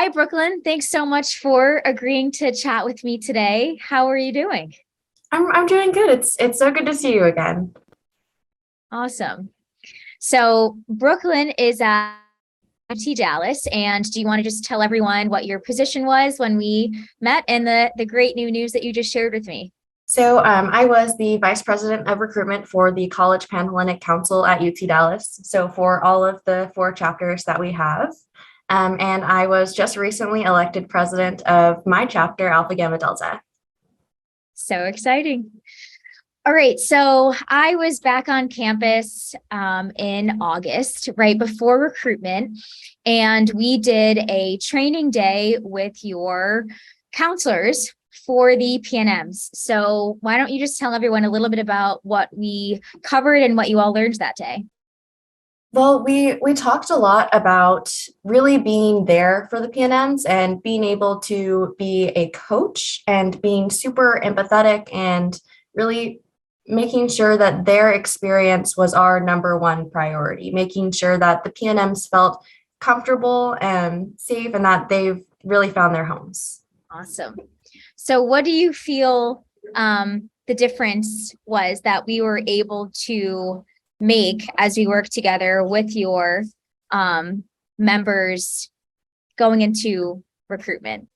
Hi, Brooklyn. Thanks so much for agreeing to chat with me today. How are you doing? I'm doing good. It's so good to see you again. Awesome. So, Brooklyn is at UT Dallas, and do you want to just tell everyone what your position was when we met and the great new news that you just shared with me? I was the Vice President of Recruitment for the College Panhellenic Council at UT Dallas. So for all of the four chapters that we have. And I was just recently elected president of my chapter, Alpha Gamma Delta. So exciting. All right, so I was back on campus in August, right before recruitment, and we did a training day with your counselors for the PNMs. So why don't you just tell everyone a little bit about what we covered and what you all learned that day? Well, we talked a lot about really being there for the PNMs and being able to be a coach and being super empathetic and really making sure that their experience was our number one priority, making sure that the PNMs felt comfortable and safe and that they've really found their homes. Awesome. So what do you feel the difference was that we were able to make as we work together with your members going into recruitment?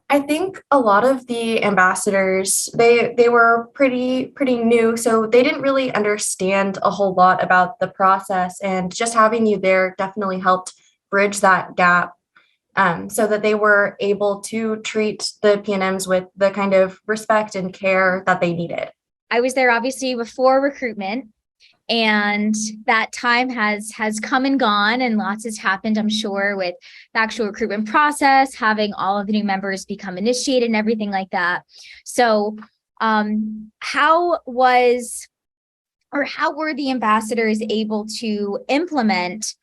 I think a lot of the ambassadors, they were pretty new, so they didn't really understand a whole lot about the process, and just having you there definitely helped bridge that gap, so that they were able to treat the PNMs with the kind of respect and care that they needed. I was there obviously before recruitment, and that time has come and gone, and lots has happened, I'm sure, with the actual recruitment process, having all of the new members become initiated and everything like that. So how were the ambassadors able to implement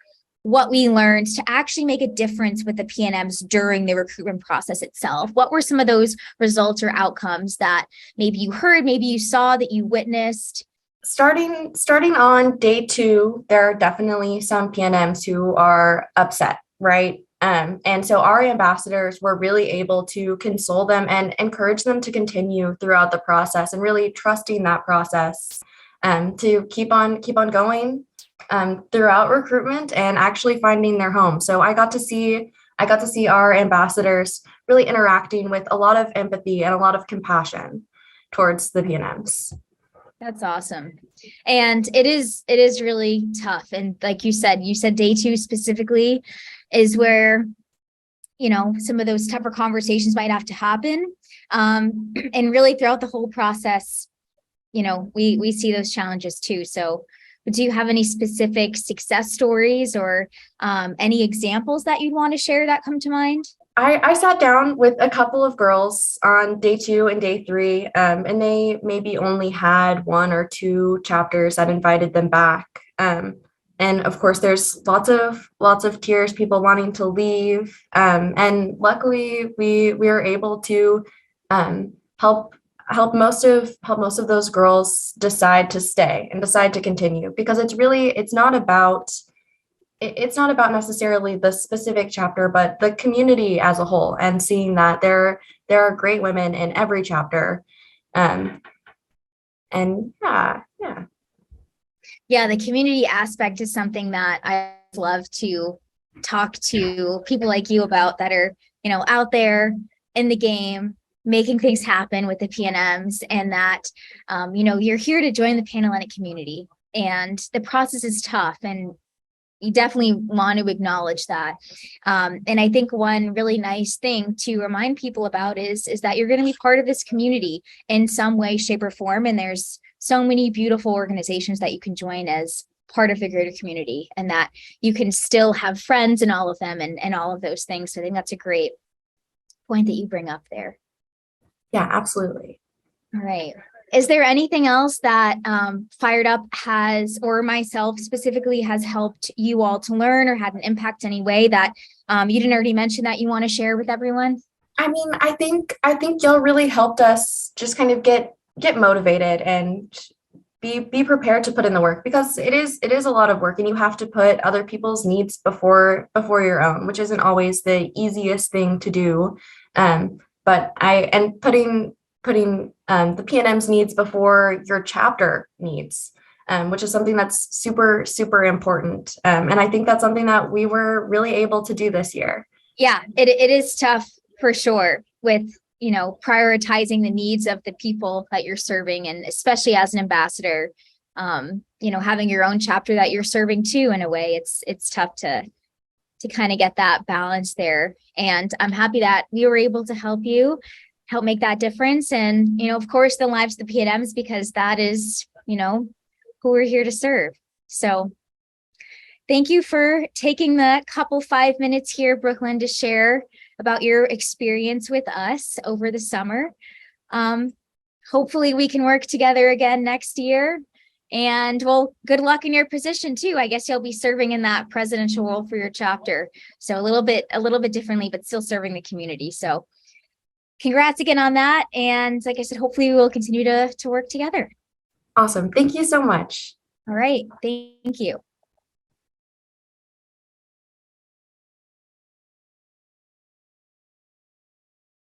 what we learned to actually make a difference with the PNMs during the recruitment process itself? What were some of those results or outcomes that maybe you heard, maybe you saw, that you witnessed? Starting on day two, there are definitely some PNMs who are upset, right? And so our ambassadors were really able to console them and encourage them to continue throughout the process and really trusting that process, to keep on going, throughout recruitment and actually finding their home. So I got to see our ambassadors really interacting with a lot of empathy and a lot of compassion towards the PNMs. That's awesome. And it is really tough. And like you said day two specifically is where, some of those tougher conversations might have to happen. And really throughout the whole process, we see those challenges too. So do you have any specific success stories or any examples that you'd want to share that come to mind? I sat down with a couple of girls on day two and day three, and they maybe only had one or two chapters that invited them back. And of course, there's lots of tears, people wanting to leave. And luckily, we were able to help help most of those girls decide to stay and decide to continue, because it's not about necessarily the specific chapter, but the community as a whole, and seeing that there are great women in every chapter. Um, and yeah. Yeah, the community aspect is something that I love to talk to people like you about that are, out there in the game, making things happen with the PNMs, and that, you're here to join the Panhellenic community. And the process is tough, and you definitely want to acknowledge that. And I think one really nice thing to remind people about is that you're going to be part of this community in some way, shape, or form. And there's so many beautiful organizations that you can join as part of the greater community, and that you can still have friends in all of them, and all of those things. So I think that's a great point that you bring up there. Yeah, absolutely. All right. Is there anything else that Phired Up has, or myself specifically, has helped you all to learn or had an impact any way that you didn't already mention that you want to share with everyone? I mean, I think y'all really helped us just kind of get motivated and be prepared to put in the work, because it is a lot of work, and you have to put other people's needs before your own, which isn't always the easiest thing to do. But putting the PNM's needs before your chapter needs, which is something that's super, super important. And I think that's something that we were really able to do this year. Yeah, it is tough for sure with, prioritizing the needs of the people that you're serving, and especially as an ambassador, having your own chapter that you're serving too, in a way, it's tough to kind of get that balance there. And I'm happy that we were able to help make that difference. And, of course, the lives of the PNMs, because that is, who we're here to serve. So thank you for taking the couple 5 minutes here, Brooklyn, to share about your experience with us over the summer. Hopefully we can work together again next year. And well, good luck in your position too. I guess you'll be serving in that presidential role for your chapter. So a little bit differently, but still serving the community. So congrats again on that. And like I said, hopefully we will continue to work together. Awesome. Thank you so much. All right. Thank you.